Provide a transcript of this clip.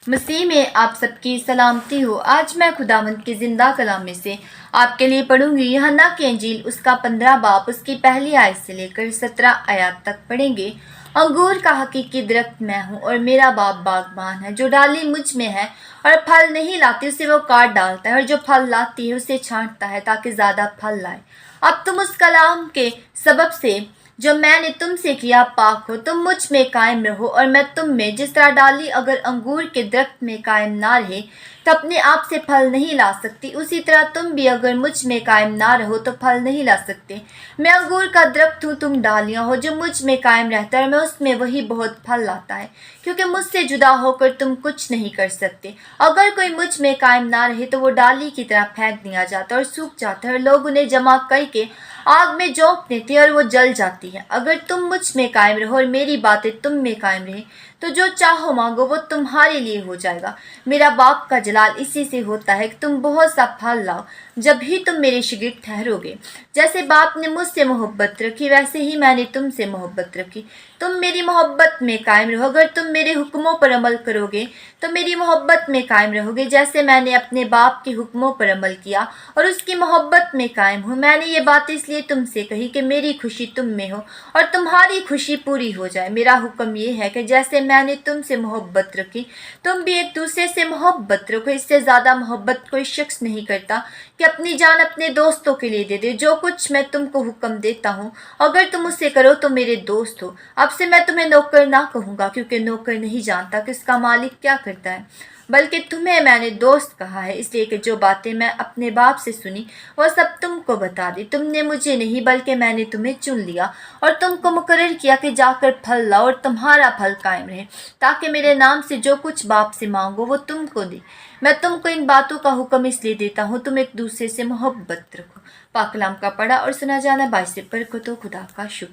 مسیح میں آپ سب کی سلامتی ہو۔ آج میں خداوند کے زندہ کلام میں سے آپ کے لیے پڑھوں گی۔ یوحنا کی انجیل اس کا 15 باب اس کی پہلی آیت سے لے کر 17 آیات تک پڑھیں گے۔ انگور کا حقیقی درخت میں ہوں اور میرا باپ باغبان ہے۔ جو ڈالی مجھ میں ہے اور پھل نہیں لاتی اسے وہ کاٹ ڈالتا ہے، اور جو پھل لاتی ہے اسے چھانٹتا ہے تاکہ زیادہ پھل لائے۔ اب تم اس کلام کے سبب سے جو میں نے تم سے کیا پاک ہو۔ تم مجھ میں قائم رہو اور میں تم میں۔ جس طرح ڈالی اگر انگور کے درخت میں قائم نہ رہے تو اپنے آپ سے پھل نہیں لا سکتی، اسی طرح تم بھی اگر مجھ میں قائم نہ رہو تو پھل نہیں لا سکتے۔ میں انگور کا درخت ہوں، تم ڈالیاں ہو۔ جو مجھ میں قائم رہتا ہے اور میں اس میں، وہی بہت پھل لاتا ہے، کیونکہ مجھ سے جدا ہو کر تم کچھ نہیں کر سکتے۔ اگر کوئی مجھ میں قائم نہ رہے تو وہ ڈالی کی طرح پھینک دیا جاتا ہے اور سوکھ جاتا ہے، اور لوگ انہیں جمع کر کے آگ میں جھونک دیتے ہیں اور وہ جل جاتی ہے۔ اگر تم مجھ میں قائم رہو اور میری باتیں تم میں قائم رہیں تو جو چاہو مانگو وہ تمہارے لیے ہو جائے گا۔ میرا باپ کا جلال اسی سے ہوتا ہے کہ تم بہت سا پھل لاؤ، جب ہی تم میرے شاگرد ٹھہرو گے۔ جیسے باپ نے مجھ سے محبت رکھی ویسے ہی میں نے تم سے محبت رکھی۔ تم میری محبت میں قائم رہو۔ اگر تم میرے حکموں پر عمل کرو گے تو میری محبت میں قائم رہو گے، جیسے میں نے اپنے باپ کے حکموں پر عمل کیا اور اس کی محبت میں قائم ہوں۔ میں نے یہ بات اس لیے تم سے کہی کہ میری خوشی تم میں ہو اور تمہاری خوشی پوری ہو جائے۔ میرا حکم یہ ہے کہ جیسے میں نے تم سے محبت رکھی تم بھی ایک دوسرے سے محبت رکھو۔ اس سے زیادہ محبت کوئی شخص نہیں کرتا کہ اپنی جان اپنے دوستوں کے لیے دے دے۔ جو کچھ میں تم کو حکم دیتا ہوں اگر تم اسے کرو تو میرے دوست ہو۔ اب سے میں تمہیں نوکر نہ کہوں گا، کیونکہ نوکر نہیں جانتا کہ اس کا مالک کیا کرتا ہے، بلکہ تمہیں میں نے دوست کہا ہے، اس لیے کہ جو باتیں میں اپنے باپ سے سنی وہ سب تم کو بتا دی۔ تم نے مجھے نہیں بلکہ میں نے تمہیں چن لیا اور تم کو مقرر کیا کہ جا کر پھل لاؤ اور تمہارا پھل قائم رہے، تاکہ میرے نام سے جو کچھ باپ سے مانگو وہ تم کو دے۔ میں تم کو ان باتوں کا حکم اس لیے دیتا ہوں تم ایک دوسرے سے محبت رکھو۔ پاک کلام کا پڑھا اور سنا جانا باعث برکت ہو۔ خدا کا شکر۔